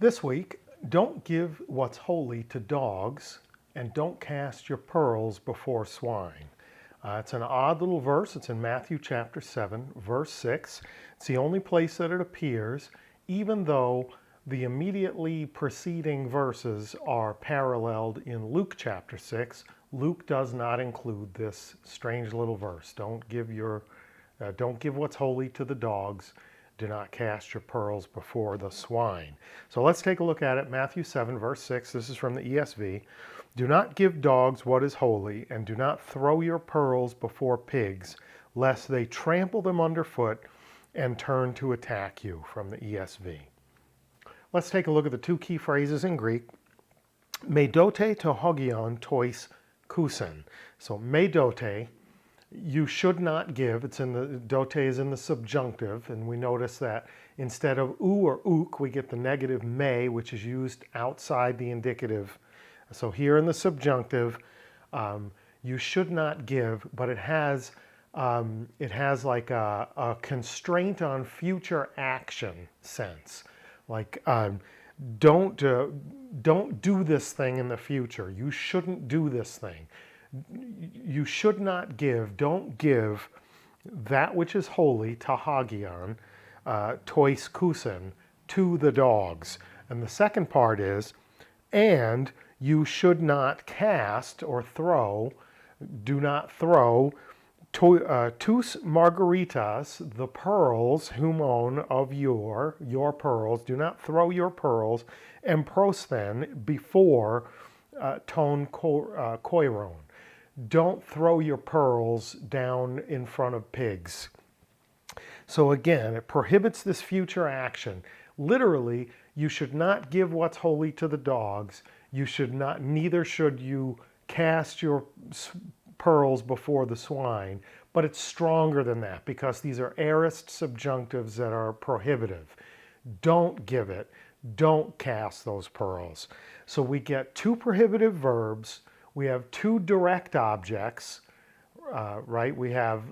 This week, don't give what's holy to dogs, and don't cast your pearls before swine. It's an odd little verse. It's in Matthew chapter 7, verse 6. It's the only place that it appears, even though the immediately preceding verses are paralleled in Luke chapter 6. Luke does not include this strange little verse. Don't give what's holy to the dogs. Do not cast your pearls before the swine. So let's take a look at it. Matthew 7, verse 6. This is from the ESV. Do not give dogs what is holy, and do not throw your pearls before pigs, lest they trample them underfoot and turn to attack you, from the ESV. Let's take a look at the two key phrases in Greek. Me dote to hogion tois kusen. So me dote, you should not give. It's in the dote is in the subjunctive, and we notice that instead of ou or ook, we get the negative me, which is used outside the indicative. So here in the subjunctive, you should not give, but it has like a constraint on future action sense. Like don't do this thing in the future. You shouldn't do this thing. You should not give, don't give that which is holy, tahagion, tois kusen, to the dogs. And the second part is, and you should not cast or throw, do not throw, tus margaritas, the pearls, humon, of your pearls, do not throw your pearls, emprosthen, before ton koiron. Don't throw your pearls down in front of pigs. So again, it prohibits this future action. Literally, you should not give what's holy to the dogs. You should not, neither should you cast your pearls before the swine. But it's stronger than that, because these are aorist subjunctives that are prohibitive. Don't give it. Don't cast those pearls. So we get two prohibitive verbs. We have two direct objects, right? We have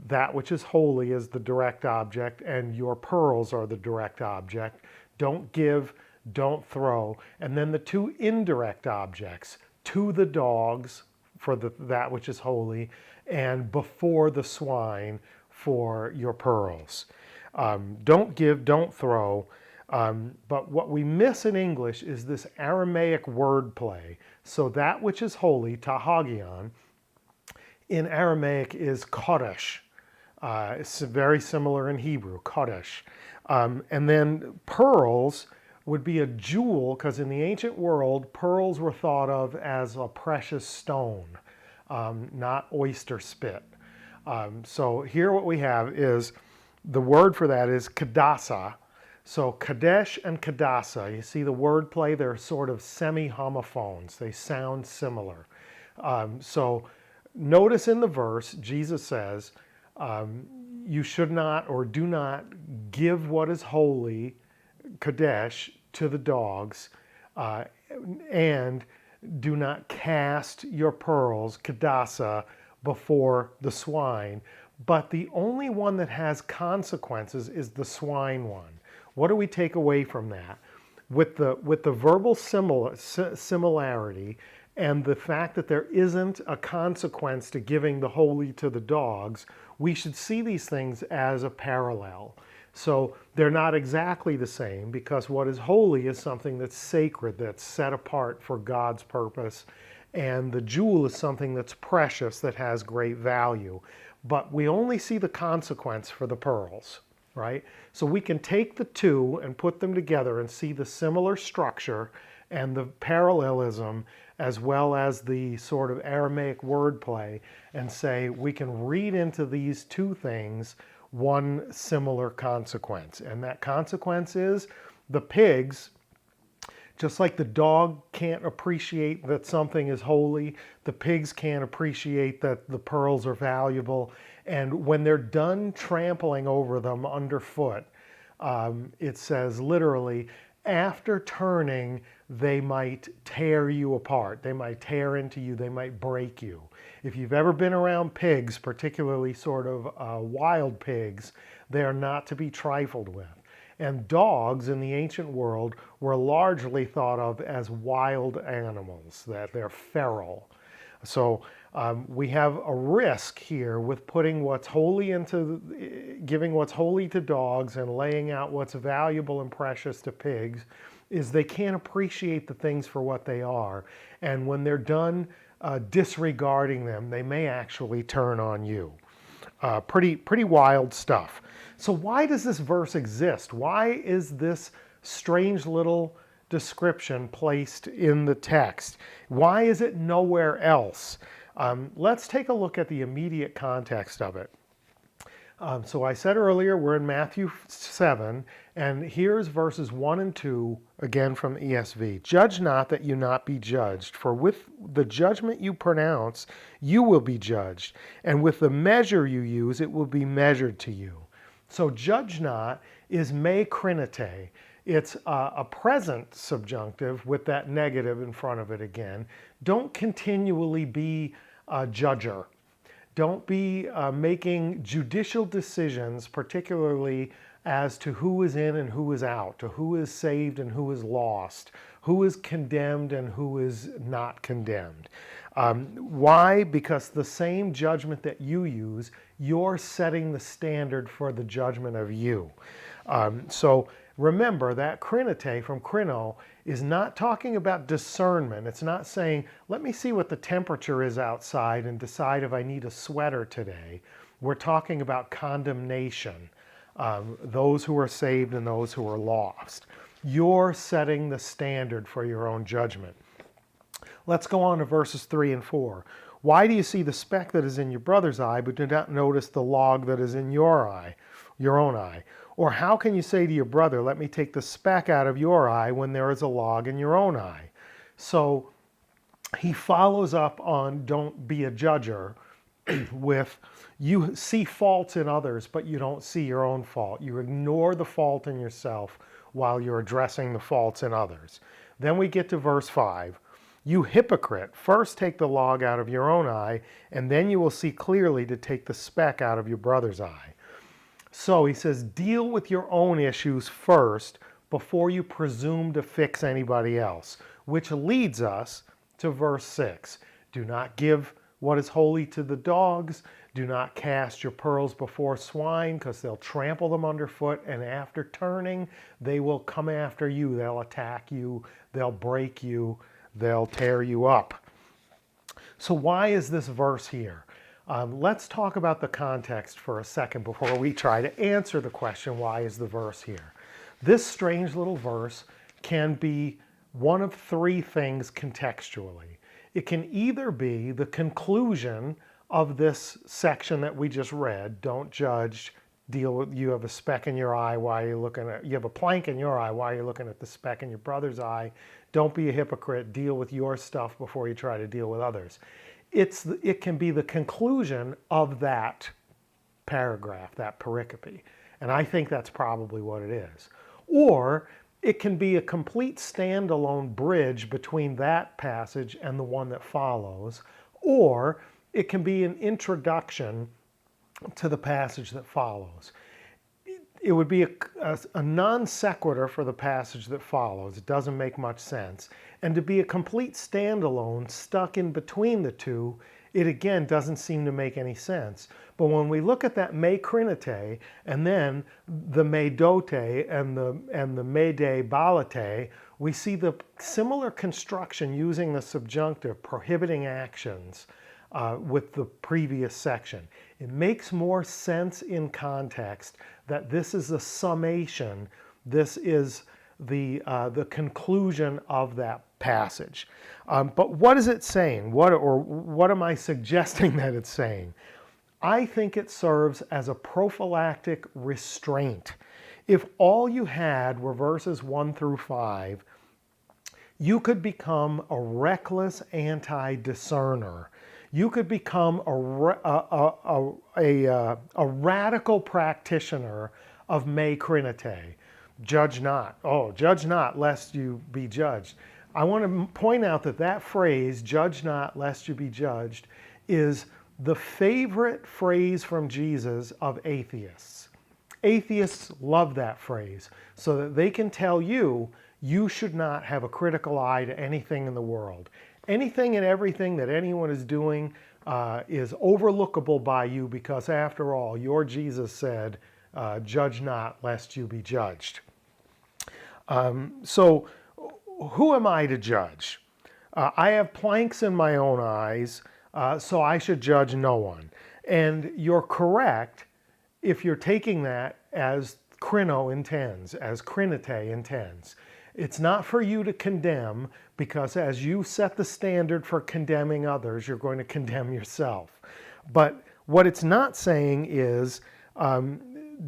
that which is holy as the direct object, and your pearls are the direct object. Don't give, don't throw. And then the two indirect objects, to the dogs for that which is holy, and before the swine for your pearls. Don't give, don't throw. But what we miss in English is this Aramaic wordplay. So that which is holy, tahagion, in Aramaic is kodesh. It's very similar in Hebrew, kodesh. And then pearls would be a jewel, because in the ancient world, pearls were thought of as a precious stone, not oyster spit. So here what we have is, the word for that is kadasa. So kadesh and kadasa, you see the word play, they're sort of semi-homophones. They sound similar. So notice in the verse, Jesus says, you should not or do not give what is holy, kadesh, to the dogs, and do not cast your pearls, kadasa, before the swine. But the only one that has consequences is the swine one. What do we take away from that? With the verbal similarity and the fact that there isn't a consequence to giving the holy to the dogs, we should see these things as a parallel. So they're not exactly the same, because what is holy is something that's sacred, that's set apart for God's purpose, and the jewel is something that's precious, that has great value. But we only see the consequence for the pearls, right? So we can take the two and put them together and see the similar structure and the parallelism, as well as the sort of Aramaic wordplay, and say we can read into these two things one similar consequence. And that consequence is the pigs, just like the dog can't appreciate that something is holy, the pigs can't appreciate that the pearls are valuable. And when they're done trampling over them underfoot, it says literally, after turning, they might tear you apart. They might tear into you. They might break you. If you've ever been around pigs, particularly sort of wild pigs, they are not to be trifled with. And dogs in the ancient world were largely thought of as wild animals, that they're feral. So we have a risk here with putting what's holy giving what's holy to dogs and laying out what's valuable and precious to pigs, is they can't appreciate the things for what they are. And when they're done disregarding them, they may actually turn on you. Pretty wild stuff. So why does this verse exist? Why is this strange little description placed in the text? Why is it nowhere else? Let's take a look at the immediate context of it. So I said earlier, we're in Matthew 7, and here's verses 1 and 2, again from the ESV. Judge not that you not be judged, for with the judgment you pronounce, you will be judged, and with the measure you use, it will be measured to you. So judge not is me krinete. It's a present subjunctive with that negative in front of it again. Don't continually be a judger. Don't be making judicial decisions, particularly as to who is in and who is out, to who is saved and who is lost, who is condemned and who is not condemned. Why? Because the same judgment that you use, you're setting the standard for the judgment of you. So remember that krinete from krino is not talking about discernment. It's not saying, let me see what the temperature is outside and decide if I need a sweater today. We're talking about condemnation, those who are saved and those who are lost. You're setting the standard for your own judgment. Let's go on to verses 3 and 4. Why do you see the speck that is in your brother's eye, but do not notice the log that is in your own eye? Or how can you say to your brother, let me take the speck out of your eye when there is a log in your own eye? So he follows up on don't be a judger with you see faults in others, but you don't see your own fault. You ignore the fault in yourself while you're addressing the faults in others. Then we get to verse 5. You hypocrite, first take the log out of your own eye, and then you will see clearly to take the speck out of your brother's eye. So he says, deal with your own issues first before you presume to fix anybody else, which leads us to verse 6. Do not give what is holy to the dogs. Do not cast your pearls before swine, because they'll trample them underfoot, and after turning, they will come after you. They'll attack you. They'll break you. They'll tear you up. So why is this verse here? Let's talk about the context for a second before we try to answer the question, why is the verse here? This strange little verse can be one of three things contextually. It can either be the conclusion of this section that we just read, don't judge, deal with, you have a speck in your eye while you're looking at, you have a plank in your eye while you're looking at the speck in your brother's eye. Don't be a hypocrite, deal with your stuff before you try to deal with others. It can be the conclusion of that paragraph, that pericope. And I think that's probably what it is. Or it can be a complete standalone bridge between that passage and the one that follows. Or it can be an introduction to the passage that follows. It would be a non sequitur for the passage that follows. It doesn't make much sense. And to be a complete standalone stuck in between the two, it again doesn't seem to make any sense. But when we look at that me krinete and then the me dote and the me de balate, we see the similar construction using the subjunctive, prohibiting actions, with the previous section. It makes more sense in context that this is a summation. This is the conclusion of that passage. But what is it saying? What am I suggesting that it's saying? I think it serves as a prophylactic restraint. If all you had were verses 1 through 5, you could become a reckless anti-discerner. You could become a radical practitioner of me krinete. Judge not. Oh, judge not lest you be judged. I want to point out that that phrase, judge not lest you be judged, is the favorite phrase from Jesus of atheists. Atheists love that phrase so that they can tell you you should not have a critical eye to anything in the world. Anything and everything that anyone is doing is overlookable by you because, after all, your Jesus said, judge not lest you be judged. So who am I to judge? I have planks in my own eyes, so I should judge no one. And you're correct if you're taking that as krino intends, as krinete intends. It's not for you to condemn, because as you set the standard for condemning others, you're going to condemn yourself. But what it's not saying is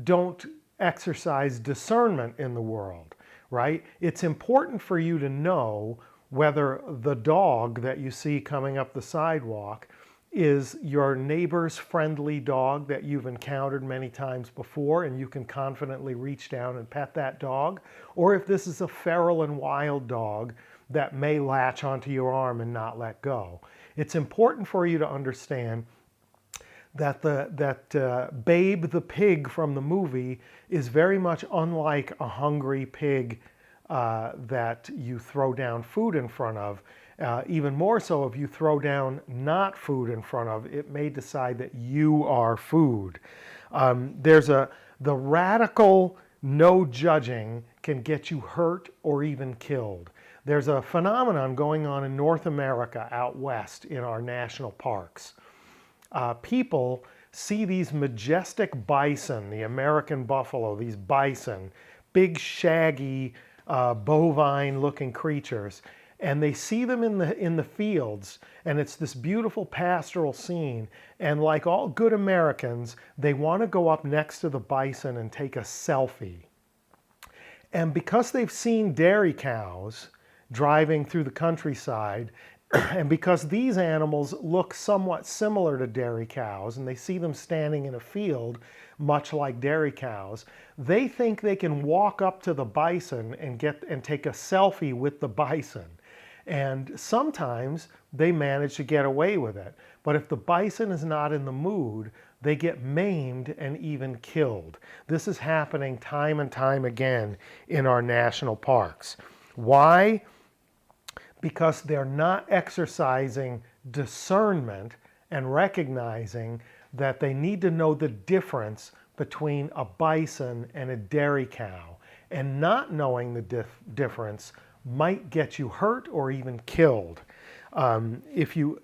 don't exercise discernment in the world, right? It's important for you to know whether the dog that you see coming up the sidewalk is your neighbor's friendly dog that you've encountered many times before and you can confidently reach down and pet that dog, or if this is a feral and wild dog that may latch onto your arm and not let go. It's important for you to understand that Babe the pig from the movie is very much unlike a hungry pig that you throw down food in front of. Even more so, if you throw down not food in front of, it may decide that you are food. The radical no judging can get you hurt or even killed. There's a phenomenon going on in North America out west in our national parks. People see these majestic bison, the American buffalo, these bison, big shaggy bovine-looking creatures, and they see them in the fields, and it's this beautiful pastoral scene. And like all good Americans, they want to go up next to the bison and take a selfie. And because they've seen dairy cows driving through the countryside, and because these animals look somewhat similar to dairy cows, and they see them standing in a field much like dairy cows, they think they can walk up to the bison and take a selfie with the bison. And sometimes they manage to get away with it. But if the bison is not in the mood, they get maimed and even killed. This is happening time and time again in our national parks. Why? Because they're not exercising discernment and recognizing that they need to know the difference between a bison and a dairy cow. And not knowing the difference might get you hurt or even killed. If you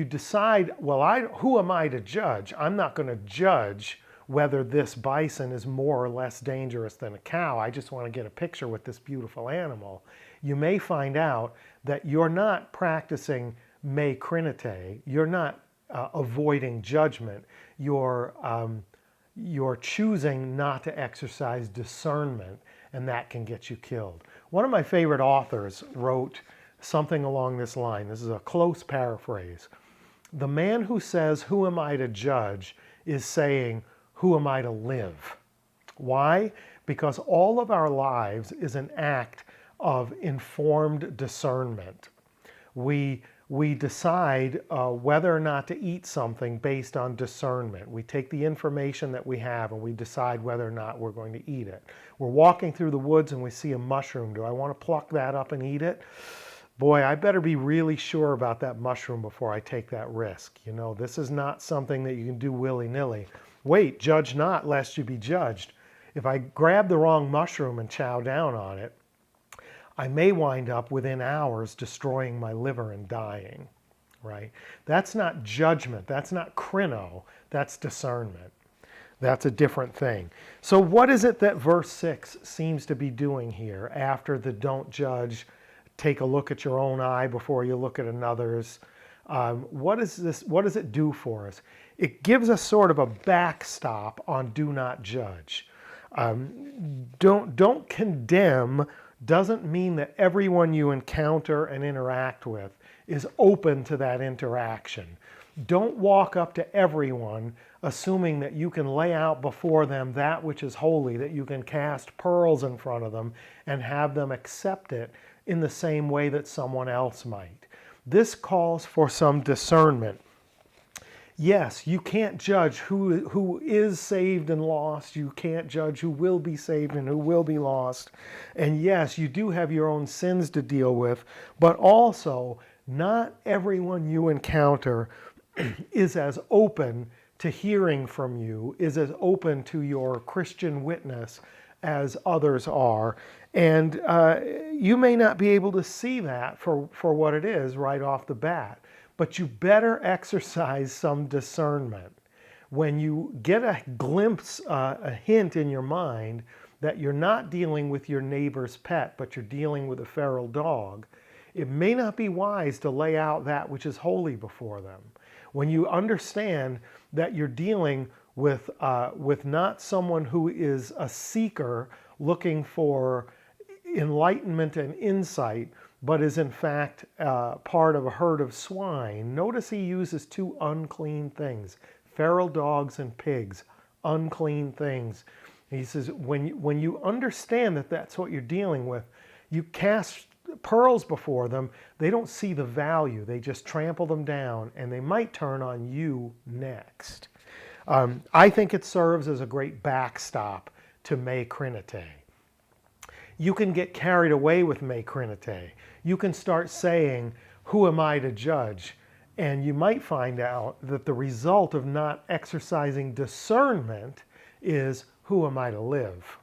decide, well, who am I to judge? I'm not going to judge whether this bison is more or less dangerous than a cow. I just want to get a picture with this beautiful animal. You may find out that you're not practicing me krinete. You're not avoiding judgment. You're choosing not to exercise discernment, and that can get you killed. One of my favorite authors wrote something along this line. This is a close paraphrase. The man who says, "Who am I to judge?" is saying, "Who am I to live?" Why? Because all of our lives is an act of informed discernment. We decide whether or not to eat something based on discernment. We take the information that we have and we decide whether or not we're going to eat it. We're walking through the woods and we see a mushroom. Do I want to pluck that up and eat it? Boy, I better be really sure about that mushroom before I take that risk. You know, this is not something that you can do willy-nilly. Wait, judge not lest you be judged. If I grab the wrong mushroom and chow down on it, I may wind up within hours destroying my liver and dying, right? That's not judgment. That's not krino. That's discernment. That's a different thing. So what is it that verse 6 seems to be doing here after the don't judge, take a look at your own eye before you look at another's? What is this? What does it do for us? It gives us sort of a backstop on do not judge. Don't condemn doesn't mean that everyone you encounter and interact with is open to that interaction. Don't walk up to everyone assuming that you can lay out before them that which is holy, that you can cast pearls in front of them and have them accept it in the same way that someone else might. This calls for some discernment. Yes, you can't judge who is saved and lost. You can't judge who will be saved and who will be lost. And yes, you do have your own sins to deal with, but also not everyone you encounter is as open to hearing from you, is as open to your Christian witness as others are. And you may not be able to see that for what it is right off the bat, but you better exercise some discernment. When you get a glimpse, a hint in your mind that you're not dealing with your neighbor's pet, but you're dealing with a feral dog, it may not be wise to lay out that which is holy before them. When you understand that you're dealing with not someone who is a seeker looking for enlightenment and insight, but is in fact part of a herd of swine. Notice he uses two unclean things, feral dogs and pigs, unclean things. He says, when you understand that that's what you're dealing with, you cast pearls before them, they don't see the value. They just trample them down, and they might turn on you next. I think it serves as a great backstop to me Trinite. You can get carried away with me Trinite. You can start saying, who am I to judge? And you might find out that the result of not exercising discernment is, who am I to live?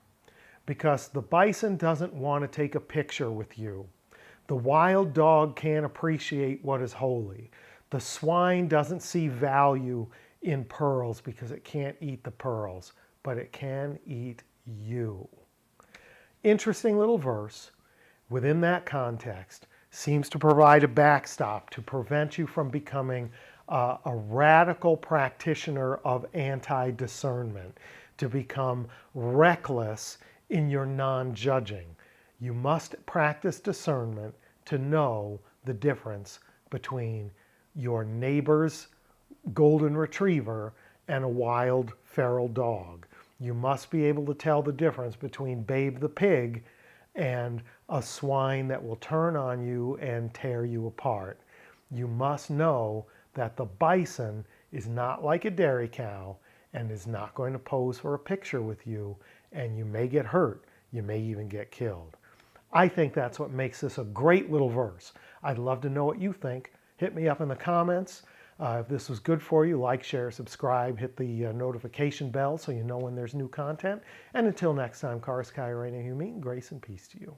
Because the bison doesn't want to take a picture with you. The wild dog can't appreciate what is holy. The swine doesn't see value in pearls because it can't eat the pearls, but it can eat you. Interesting little verse within that context seems to provide a backstop to prevent you from becoming a radical practitioner of anti-discernment, to become reckless in your non-judging. You must practice discernment to know the difference between your neighbor's golden retriever and a wild feral dog. You must be able to tell the difference between Babe the pig and a swine that will turn on you and tear you apart. You must know that the bison is not like a dairy cow and is not going to pose for a picture with you, and you may get hurt. You may even get killed. I think that's what makes this a great little verse. I'd love to know what you think. Hit me up in the comments. If this was good for you, like, share, subscribe, hit the notification bell so you know when there's new content. And until next time, Karas Kai Reina Humi, grace and peace to you.